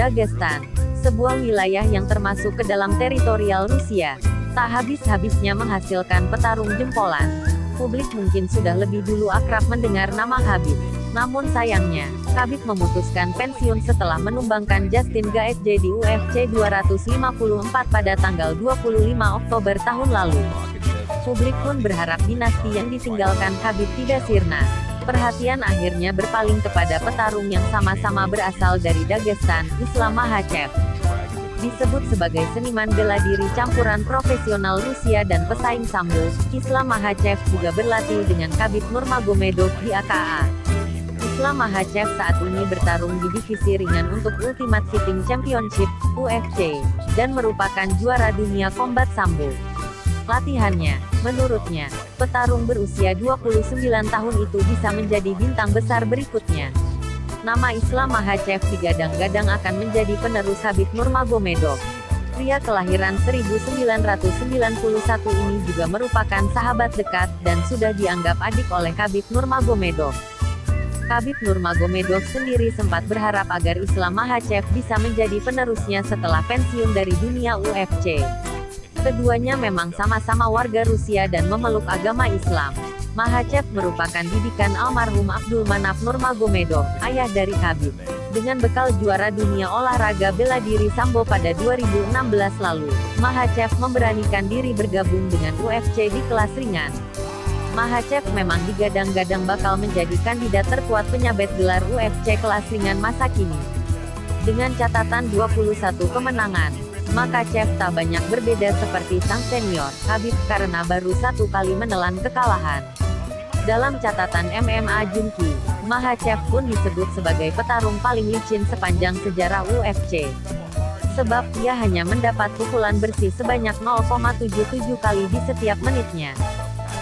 Dagastan, sebuah wilayah yang termasuk ke dalam teritorial Rusia. Tak habis-habisnya menghasilkan petarung jempolan. Publik mungkin sudah lebih dulu akrab mendengar nama Khabib. Namun sayangnya, Khabib memutuskan pensiun setelah menumbangkan Justin Gaethje di UFC 254 pada tanggal 25 Oktober tahun lalu. Publik pun berharap dinasti yang ditinggalkan Khabib tidak sirna. Perhatian akhirnya berpaling kepada petarung yang sama-sama berasal dari Dagestan, Islam Makhacev. Disebut sebagai seniman bela diri campuran profesional Rusia dan pesaing Sambo, Islam Makhacev juga berlatih dengan Khabib Nurmagomedov di AKA. Islam Makhacev saat ini bertarung di divisi ringan untuk Ultimat Fighting Championship, UFC, dan merupakan juara dunia Combat Sambo. Latihannya, menurutnya, petarung berusia 29 tahun itu bisa menjadi bintang besar berikutnya. Nama Islam Makhacev digadang-gadang akan menjadi penerus Khabib Nurmagomedov. Pria kelahiran 1991 ini juga merupakan sahabat dekat dan sudah dianggap adik oleh Khabib Nurmagomedov. Khabib Nurmagomedov sendiri sempat berharap agar Islam Makhacev bisa menjadi penerusnya setelah pensiun dari dunia UFC. Keduanya memang sama-sama warga Rusia dan memeluk agama Islam. Makhachev merupakan didikan almarhum Abdulmanap Nurmagomedov, ayah dari Khabib. Dengan bekal juara dunia olahraga bela diri Sambo pada 2016 lalu, Makhachev memberanikan diri bergabung dengan UFC di kelas ringan. Makhachev memang digadang-gadang bakal menjadi kandidat terkuat penyabet gelar UFC kelas ringan masa kini. Dengan catatan 21 kemenangan, Makhachev tak banyak berbeda seperti sang senior, Khabib, karena baru satu kali menelan kekalahan. Dalam catatan MMA Junki, Makhachev pun disebut sebagai petarung paling licin sepanjang sejarah UFC. Sebab ia hanya mendapat pukulan bersih sebanyak 0,77 kali di setiap menitnya.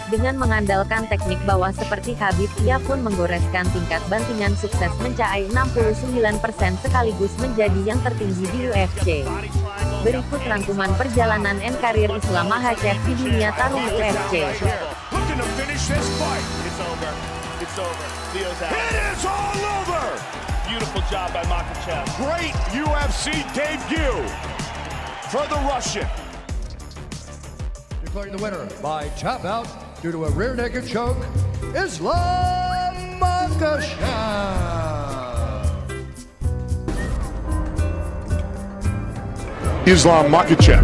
Dengan mengandalkan teknik bawah seperti Khabib, ia pun menggoreskan tingkat bantingan sukses mencapai 69% sekaligus menjadi yang tertinggi di UFC. Berikut rangkuman perjalanan karir Islam Makhacev di dunia tarung UFC. Beautiful job by Makhachev. Great UFC debut for the Russian. Declaring the winner by tap out due to a rear naked choke, Islam Makhacev. Islam Makhachev.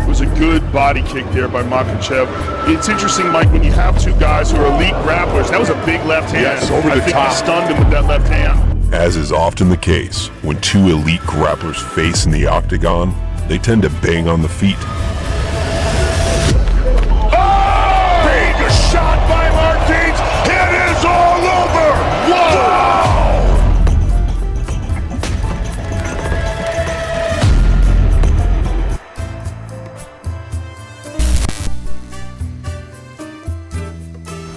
It was a good body kick there by Makhachev. It's interesting, Mike, when you have two guys who are elite grapplers. That was a big left hand. Yes, over the I think top. he stunned him with that left hand. As is often the case, when two elite grapplers face in the octagon, they tend to bang on the feet. Oh! Big shot by Martins. It is all over. Whoa!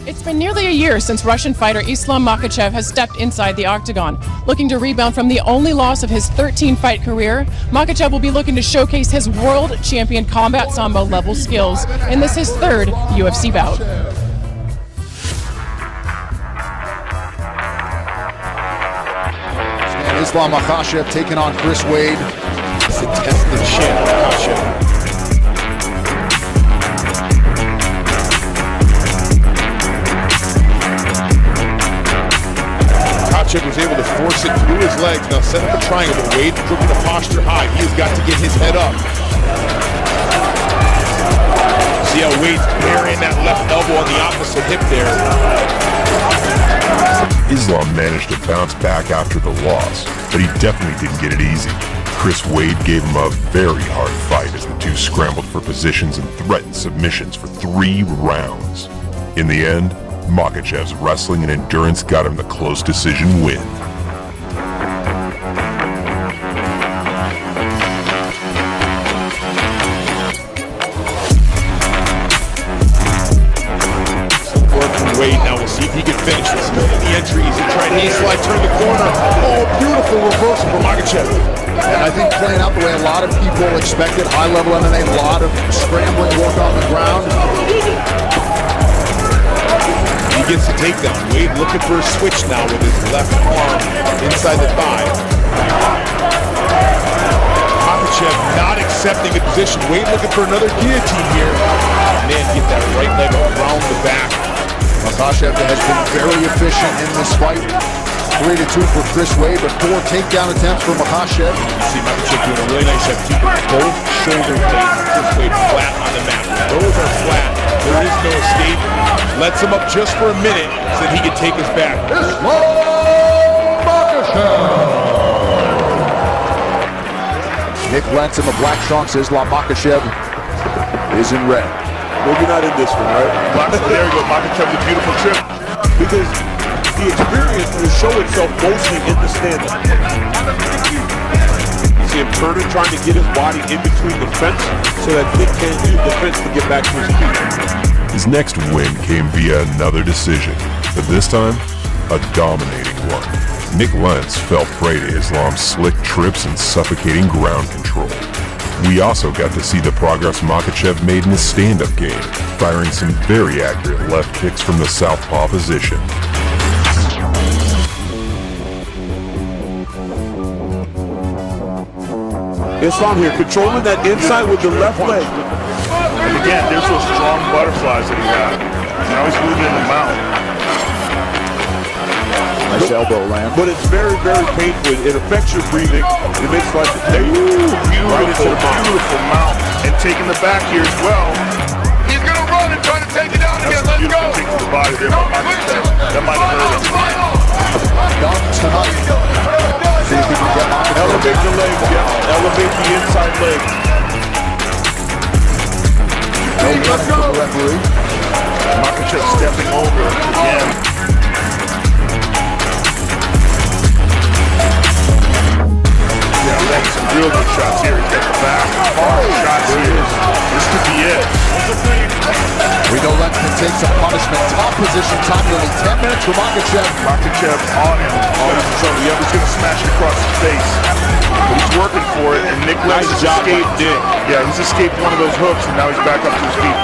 It's been nearly a year since Russian fighter Islam Makhachev has stepped inside the octagon. Looking to rebound from the only loss of his 13-fight career, Makhachev will be looking to showcase his world champion combat sambo level skills in this his third UFC bout. And Islam Makhachev taking on Chris Wade. It's a test of chin, Makhachev. Makhachev was able to force it through his legs. Now set up a triangle, but Wade keeping the posture high. He has got to get his head up. See how Wade's burying that left elbow on the opposite hip there. Islam managed to bounce back after the loss, but he definitely didn't get it easy. Chris Wade gave him a very hard fight as the two scrambled for positions and threatened submissions for 3 rounds. In the end, Makhachev's wrestling and endurance got him the close decision win. Wade now, we'll see if he can finish this. The entries, he tried knee slide, turn the corner. Oh, beautiful reversal for Makhachev. And I think playing out the way a lot of people expected, high level MMA, a lot of scrambling work on the ground. He gets the takedown. Wade looking for a switch now with his left arm inside the thigh. Makhachev not accepting a position. Wade looking for another guillotine here. Man, get that right leg around the back. Makhachev has been very efficient in this fight. 3-2 for Chris Wade, but 4 takedown attempts for Makhachev. You see Makhachev doing a really nice job keeping both shoulder blades of Chris Wade flat on the mat. Those are flat. There is no escape. Lets him up just for a minute so that he can take us back. Islam Makhachev. Nick Lentz in the black trunks. Islam Makhachev is in red. Maybe not in this one, right? There you go, Makhachev, a beautiful trip. Because the experience will show itself mostly in the stand-up. You see him turning, trying to get his body in between the fence so that Nick can't use the fence to get back to his feet. His next win came via another decision, but this time, a dominating one. Nick Lentz fell prey to Islam's slick trips and suffocating ground control. We also got to see the progress Makhachev made in his stand-up game, firing some very accurate left kicks from the southpaw position. Islam here, controlling that inside with the left leg. And again, there's those strong butterflies that he had. Now he's moving in the mount. Nice elbow land. But it's very, very painful. It affects your breathing. It makes life Beautiful mount. And taking the back here as well. He's going to run and try to take it down again. That's a beautiful kick to the body there by Makhachev. That might have hurt him. Done tonight. See if we can get Makhachev. Elevate the legs, yeah. Elevate the inside leg. No warning from the referee. Makhachev stepping over again. Yeah, that's some real good shots here. He's got the back. Hard shots here. This could be it. We know Lentz can take some punishment. Top position time, nearly 10 minutes for Makhachev. Makhachev on him. Yeah, he's going to smash it across his face. But he's working for it, and Nick Lentz has escaped. Yeah, he's escaped one of those hooks, and now he's back up to his feet.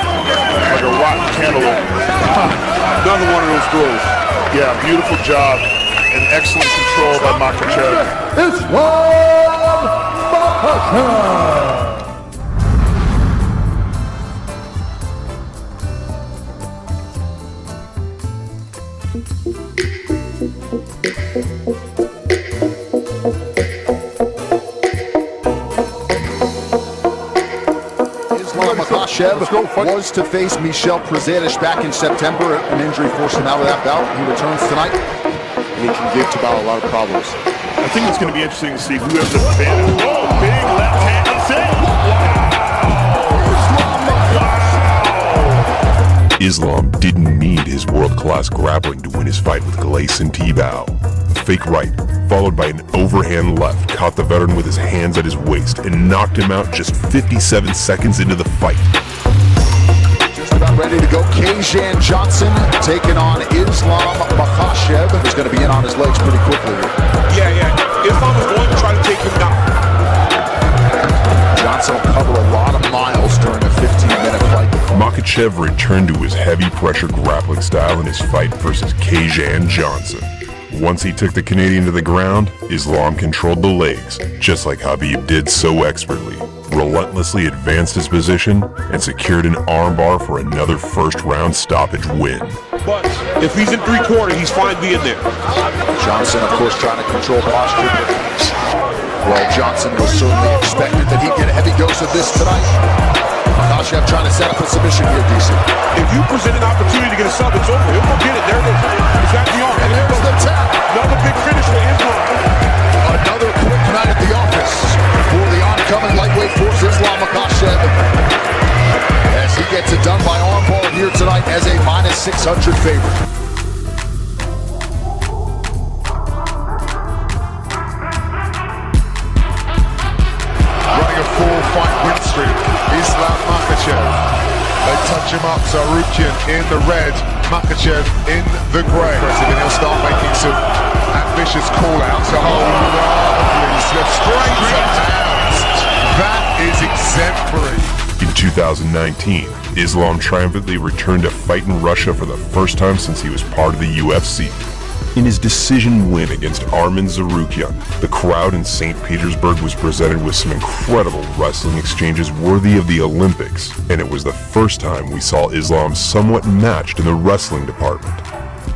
Like a rotten cantaloupe. Another one of those throws. Yeah, beautiful job. And excellent control by Makhachev. Islam Makhachev. Islam Makhachev was to face Michel Przadish back in September. An injury forced him out of that bout. He returns tonight. And he can give Tabal a lot of problems. I think it's going to be interesting to see who has the advantage. Oh, big left hand. That's it. Islam didn't need his world-class grappling to win his fight with Gleison Tibau. A fake right, followed by an overhand left, caught the veteran with his hands at his waist and knocked him out just 57 seconds into the fight. Just about ready to go. Kazan Johnson taking on Islam Makhachev. He's going to be in on his legs pretty quickly here. Yeah. Islam is going to try to take him down. Johnson will cover a lot of miles during a 15-minute fight. Makhachev returned to his heavy pressure grappling style in his fight versus Kazan Johnson. Once he took the Canadian to the ground, Islam controlled the legs, just like Khabib did so expertly, relentlessly advanced his position, and secured an armbar for another first-round stoppage win. But if he's in three-quarter, he's fine being there. Johnson, of course, trying to control posture. Well, Johnson was certainly expected that he'd get a heavy dose of this tonight. Makhachev trying to set up a submission here, DC. If you present an opportunity to get a sub, it's over. He'll go get it. There it is. He's got the arm. And there's the tap. Another big finish for Islam. Another quick night at the office for the oncoming lightweight force, Islam Makhachev. As he gets it done by armbar here tonight as a -600 favorite. Running a 4-fight win streak, Islam Makhachev. They touch him up, Zarukian in the red, Makhachev in the grey. And he'll start making some ambitious call-outs. Straight hands. That is exemplary. In 2019, Islam triumphantly returned to fight in Russia for the first time since he was part of the UFC. In his decision win against Arman Tsarukyan, the crowd in St. Petersburg was presented with some incredible wrestling exchanges worthy of the Olympics, and it was the first time we saw Islam somewhat matched in the wrestling department.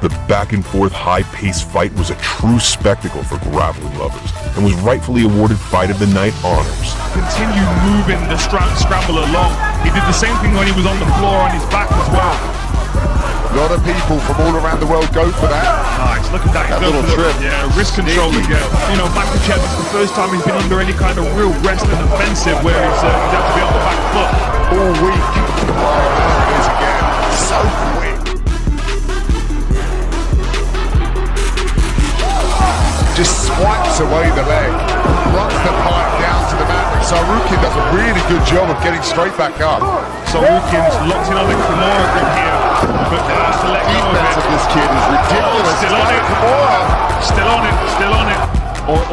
The back-and-forth, high-paced fight was a true spectacle for grappling lovers, and was rightfully awarded Fight of the Night honors. Continue moving the scramble along. He did the same thing when he was on the floor on his back as well. A lot of people from all around the world go for that. Nice, look at that. That little trip. Yeah, wrist control again. You know, Makhachev is the first time he's been under any kind of real wrestling offensive where he's had to be on the back foot. All week. Oh, there it is again. So quick. Just swipes away the leg. Runs the pipe down to the mat. Tsarukyan does a really good job of getting straight back up. Tsarukyan's locked in on the Kimura grip here. But has to let go of Defense it. of this kid is ridiculous. Still on it. Kimura. Still on it, still on it.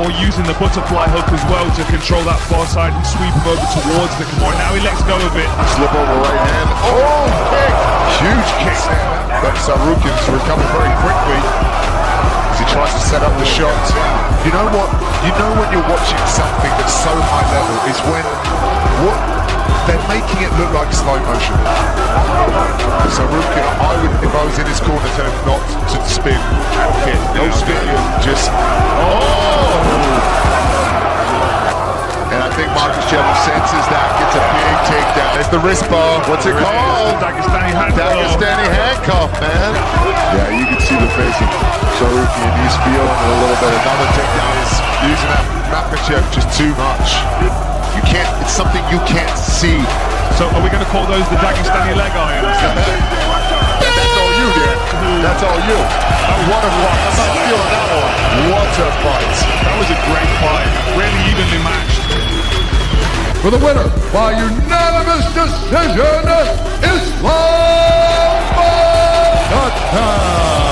Or using the butterfly hook as well to control that far side and sweep him over towards the Kimura. Now he lets go of it. Slip over right hand. Oh, kick! Huge kick. But Tsarukyan's recovering very quickly as he tries to set up the shot. You know what? You know when you're watching something that's so high level is when they're making it look like slow motion. Tsarukyan, if I was in his corner, tell him not to spin. Okay, no spin, just And I think Makhachev senses that, gets a big takedown. There's the wrist bar. What's it called? Dagestani handcuff. Dagestani handcuff, man. Yeah, you can see the face of Tsarukyan. He's feeling it a little bit. Another takedown is using that Makhachev just too much. You can't, it's something you can't see. So are we going to call those the Dagestani leg irons? That's all you, Dan. That's all you. What a fight. I'm not feeling that one. What a fight. That was a great fight. Really evenly matched. For the winner by unanimous decision, Islam Makhacev.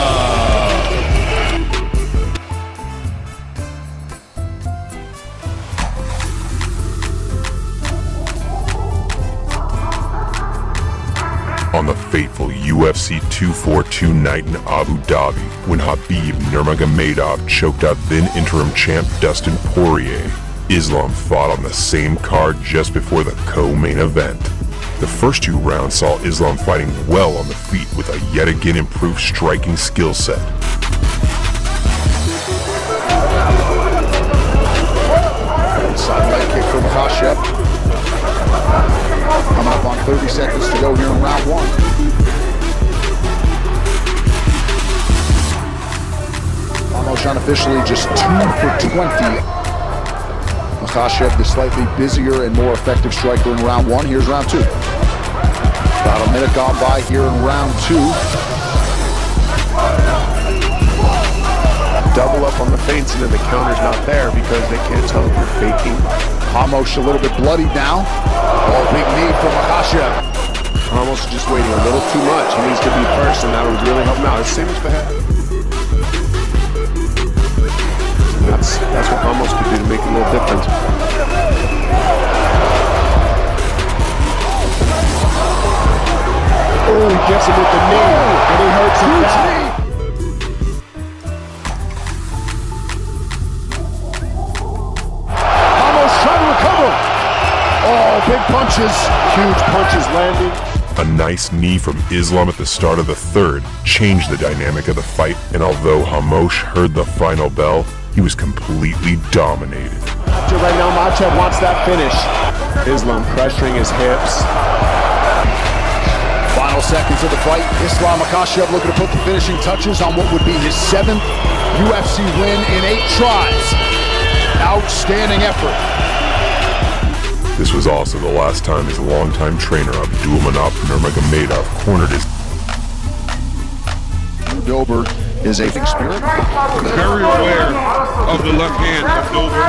On the fateful UFC 242 night in Abu Dhabi, when Khabib Nurmagomedov choked out then interim champ Dustin Poirier, Islam fought on the same card just before the co-main event. The first two rounds saw Islam fighting well on the feet with a yet again improved striking skill set. Side leg kick from Makhachev. Coming up on 30 seconds to go here in round one. Almost unofficially just 2 for 20. Makhachev, the slightly busier and more effective striker in round one. Here's round two. About a minute gone by here in round two. Double up on the feints and then the counter's not there because they can't tell if you're faking. Ramos a little bit bloody now. Oh, big knee from Makhachev. Ramos is just waiting a little too much. He needs to be first and that would really help him out. Same as the head. That's what Ramos could do to make a little difference. Oh, he gets him with the knee and he hurts him bad. Big punches, huge punches landing. A nice knee from Islam at the start of the third changed the dynamic of the fight, and although Hamosh heard the final bell, he was completely dominated. Right now, Mahachev wants that finish. Islam pressuring his hips. Final seconds of the fight. Islam Makhachev looking to put the finishing touches on what would be his 7th UFC win in 8 tries. Outstanding effort. This was also the last time his longtime trainer Abdulmanap Nurmagomedov cornered his. Oktober is a spirit. Very aware of the left hand of Dover.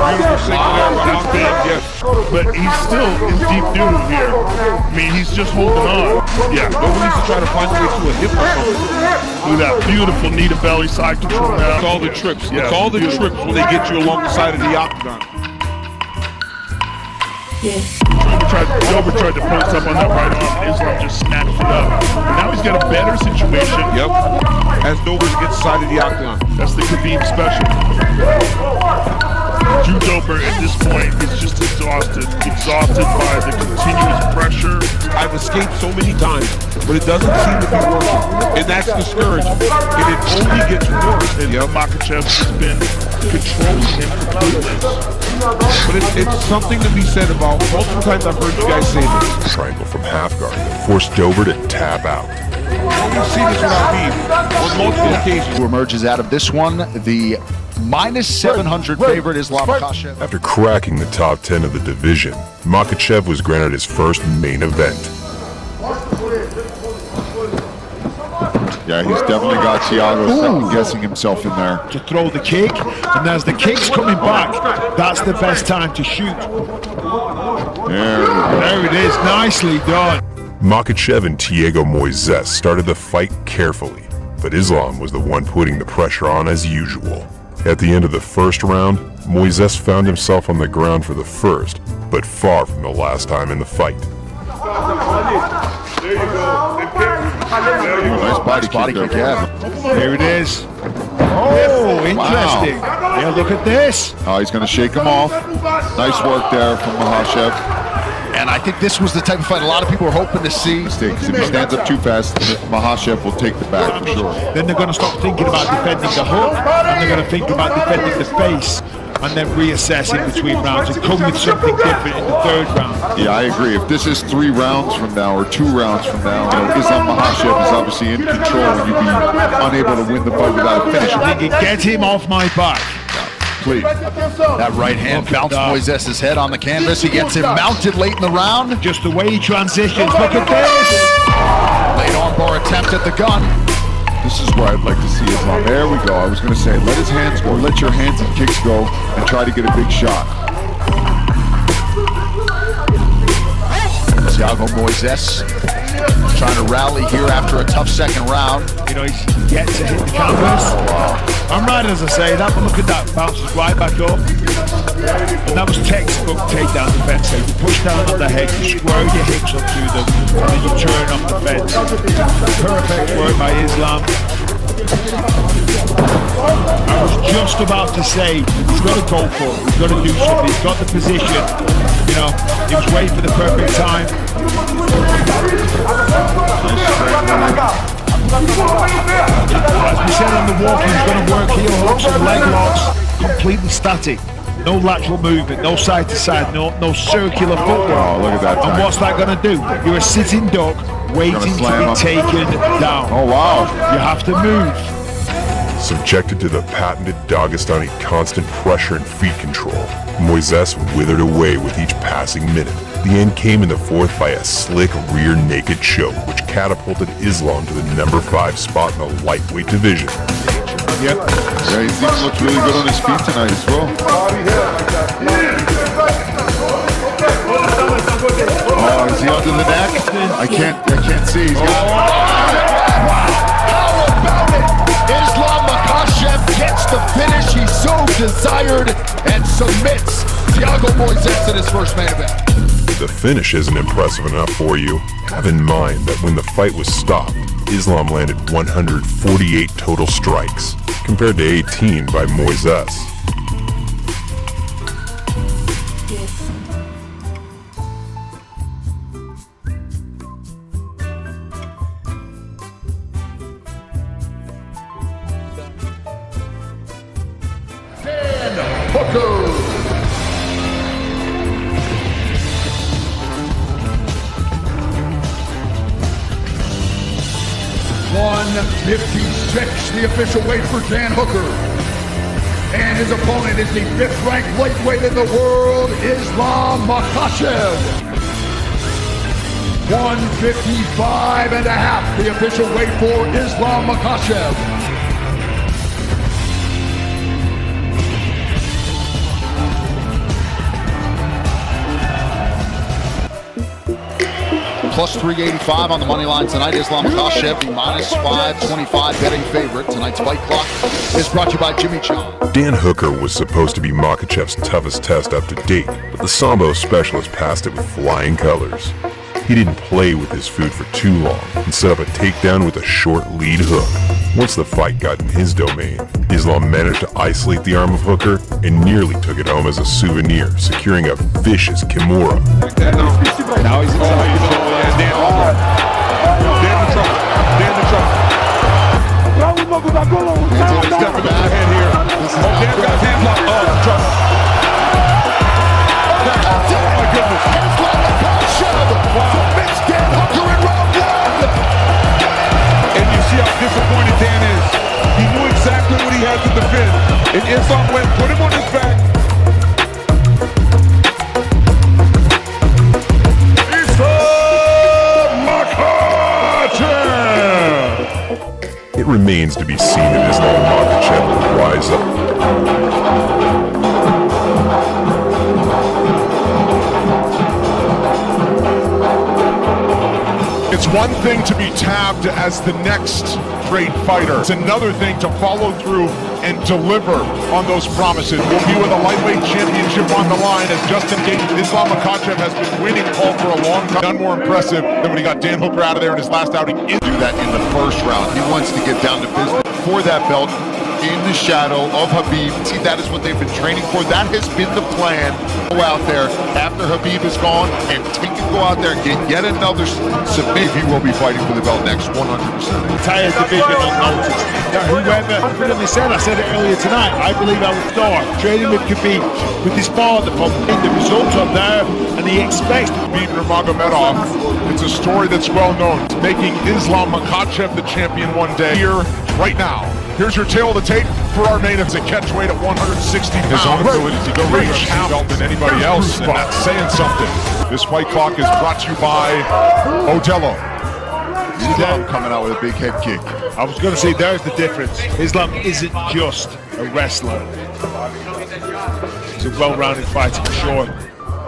Beautiful single there by Oktober, yes. But he's still in deep doo here. I mean, he's just holding on. Yeah, Dover needs to try to find a way to a hip or something. Look at that beautiful knee to belly side control now. It's all the trips. Yeah, It's all the beautiful. trips when they get you along the side of the octagon. Dober tried to post up on that right arm, and Islam just snatched it up. But now he's got a better situation. Yep. As Dober gets side of the octagon. That's the Khabib special. Drew Dober at this point is just exhausted by the continuous pressure. I've escaped so many times, but it doesn't seem to be working. And that's discouraging. And it only gets worse. And Makhachev has been controlling him completely. But it's something to be said about, multiple times I've heard you guys say this. Triangle from half guard that forced Dober to tap out. You've seen this with Khabib on multiple occasions. Who emerges out of this one, the -700 favorite Islam Makhacev. After cracking the top 10 of the division, Makhachev was granted his first main event. Yeah, he's definitely got Thiago second-guessing himself in there. To throw the kick, and as the kick's coming back, that's the best time to shoot. There it is, nicely done. Makhachev and Thiago Moises started the fight carefully, but Islam was the one putting the pressure on as usual. At the end of the first round, Moises found himself on the ground for the first, but far from the last time in the fight. There you go. Nice body kick, yeah. There it is. Oh, interesting. Yeah, look at this. Oh, he's going to shake him off. Nice work there from Mahachev. And I think this was the type of fight a lot of people were hoping to see. Because if he stands up too fast, Mahachev will take the back for sure. Then they're going to stop thinking about defending the hook, and they're going to think about defending the face, and then reassess in between rounds and come with something different in the third round. Yeah, I agree. If this is 3 rounds from now or 2 rounds from now, Islam Makhachev is obviously in control and you'd be unable to win the fight without a finish. Get him off my back. Please. That right hand bounced Moises' head on the canvas. He gets him mounted late in the round. Just the way he transitions. Look at this. Late armbar attempt at the gun. This is where I'd like to see Islam. There we go. I was going to say, let his hands go. Let your hands and kicks go and try to get a big shot. Thiago Moises trying to rally here after a tough second round. You know, he's yet to hit the canvas. I'm right as I say that, but look at that. Bounces right back up. And that was textbook takedown defense. So you push down on the head, you square your hips up to them, and then you turn off the fence. Perfect work by Islam. I was just about to say, he's got to go for it. He's got to do something. He's got the position. You know, he was waiting for the perfect time. As we said on the walk, he's going to work heel hooks and leg locks, completely static. No lateral movement, no side to side, no circular footwork. Oh, look at that time. And what's that going to do? You're a sitting duck waiting to be taken down. Oh, wow. You have to move. Subjected to the patented Dagestani constant pressure and feet control, Moises withered away with each passing minute. The end came in the fourth by a slick rear naked choke, which catapulted Islam to the number 5 spot in the lightweight division. Yep. Yeah, he looks really good on his feet tonight as well. Oh, is he under the neck? I can't see. He's How about it? Islam Makhacev gets the finish he so desired and submits Thiago Moises in his first main event. If the finish isn't impressive enough for you, have in mind that when the fight was stopped, Islam landed 148 total strikes, compared to 18 by Moises. Hooker. 156, the official weight for Dan Hooker. And his opponent is the 5th ranked lightweight in the world, Islam Makhacev. 155.5, the official weight for Islam Makhacev. plus 385 on the money line tonight. Islam Makhacev, the minus 525 betting favorite. Tonight's fight clock is brought to you by Jimmy Chan. Dan Hooker was supposed to be Makhachev's toughest test up to date, but the Sambo specialist passed it with flying colors. He didn't play with his food for too long and set up a takedown with a short lead hook. Once the fight got in his domain, Islam managed to isolate the arm of Hooker and nearly took it home as a souvenir, securing a vicious kimura. Now he's inside control. Dan in trouble. Dan in trouble. He's stepping over the head here. Dan got his hands locked. Oh, trouble. Oh my goodness. And you see how disappointed Dan is. He knew exactly what he had to defend. And Islam went, put him on his back. Islam Makhachev! It remains to be seen if Islam Makhachev will rise up. It's one thing to be tabbed as the next great fighter. It's another thing to follow through and deliver on those promises. We'll be with a lightweight championship on the line as Justin Gaethje. Islam Makhachev has been winning Paul for a long time. None more impressive than when he got Dan Hooker out of there in his last outing. Do that in the first round. He wants to get down to business for that belt in the shadow of Khabib. See, that is what they've been training for. That has been the plan. Go out there after Khabib is gone and go out there and get yet another submit. He will be fighting for the belt next, 100%. Entire division unnoticed. Whoever, I said it earlier tonight, I believe I was Thor, training with Khabib, with his father, from the results up there, and he expects to beat Nurmagomedov. It's a story that's well known. It's making Islam Makhachev the champion one day. Here, right now. Here's your tail of the tape for our main event. It's a catchweight at 160 pounds. His own ability to go reach belt than anybody else, and that's saying something. This fight clock is brought to you by Odello. Islam coming out with a big head kick. I was going to say, there's the difference. Islam isn't just a wrestler. He's a well-rounded fighter for sure.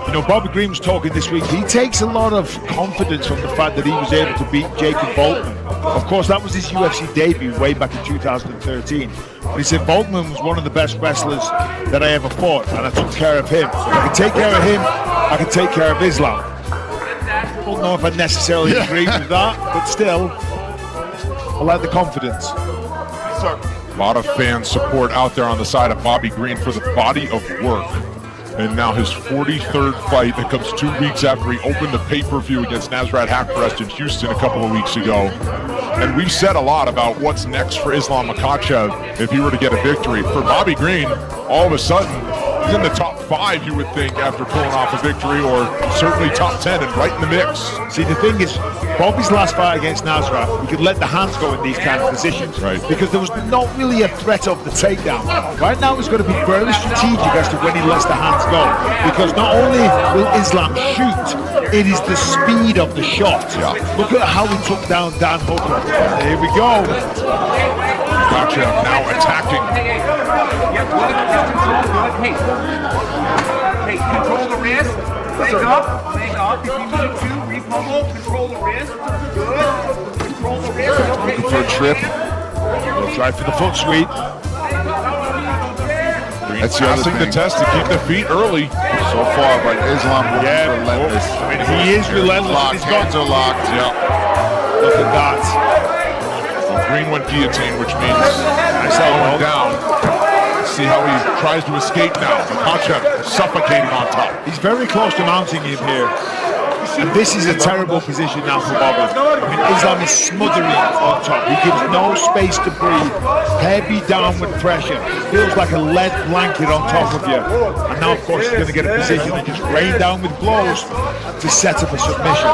You know, Bobby Green was talking this week. He takes a lot of confidence from the fact that he was able to beat Jacob Volkman. Of course, that was his UFC debut way back in 2013. But he said Volkman was one of the best wrestlers that I ever fought, and I took care of him. If I can take care of him, I can take care of Islam. I don't know if I necessarily agree with that, but still, I like the confidence. A lot of fan support out there on the side of Bobby Green for the body of work. And now his 43rd fight that comes 2 weeks after he opened the pay-per-view against Nasrat Haqparast in Houston a couple of weeks ago. And we've said a lot about what's next for Islam Makhachev if he were to get a victory. For Bobby Green, all of a sudden, he's in the top 5, you would think, after pulling off a victory, or certainly top 10 and right in the mix. See, the thing is, Bobby's last fight against Nasrat, he could let the hands go in these kind of positions, right? Because there was not really a threat of the takedown. Right now, he's going to be very strategic as to when he lets the hands go, because not only will Islam shoot, it is the speed of the shot. Yeah. Look at how he took down Dan Hooker. Here we go. Makhachev now attacking. Hey, control the wrist. Leg up. If you need to, repummel. Control the wrist. Good. Control the wrist. Looking for a trip. He'll try for the foot sweep. That's passing the test to keep the feet early. So far, but Islam will be relentless. I mean, he is relentless. Locked, hands are locked. Yeah. Look at that. Green went guillotine, which means going down. See how he tries to escape now. Makhachev suffocating on top. He's very close to mounting him here. And this is a terrible position now for Bobby. I mean, Islam is smothering on top. He gives no space to breathe. Heavy downward pressure. Feels like a lead blanket on top of you. And now, of course, he's going to get a position to just rain down with blows to set up a submission.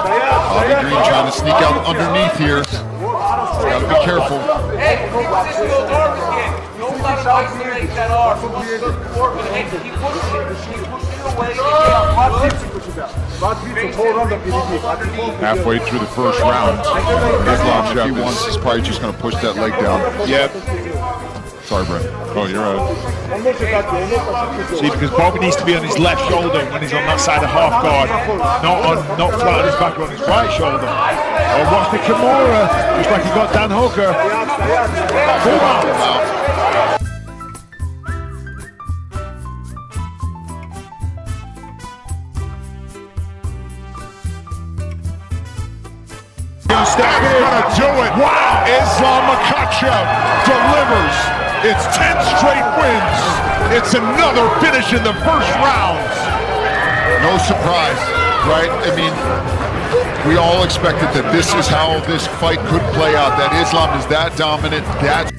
Bobby Green trying to sneak out underneath here. Got to be careful. Halfway through the first round, Islam, if he wants, is probably just going to push that leg down. Yep. Sorry, Brent. Oh, you're right. See, because Bobby needs to be on his left shoulder when he's on that side of half guard, not flat on his back, on his right shoulder. Oh, watch the Kimura, just like he got Dan Hooker. Full mount. That's gonna do it. Wow! Islam Makhacev delivers. It's 10 straight wins. It's another finish in the first round. No surprise, right? I mean, we all expected that this is how this fight could play out, that Islam is that dominant, that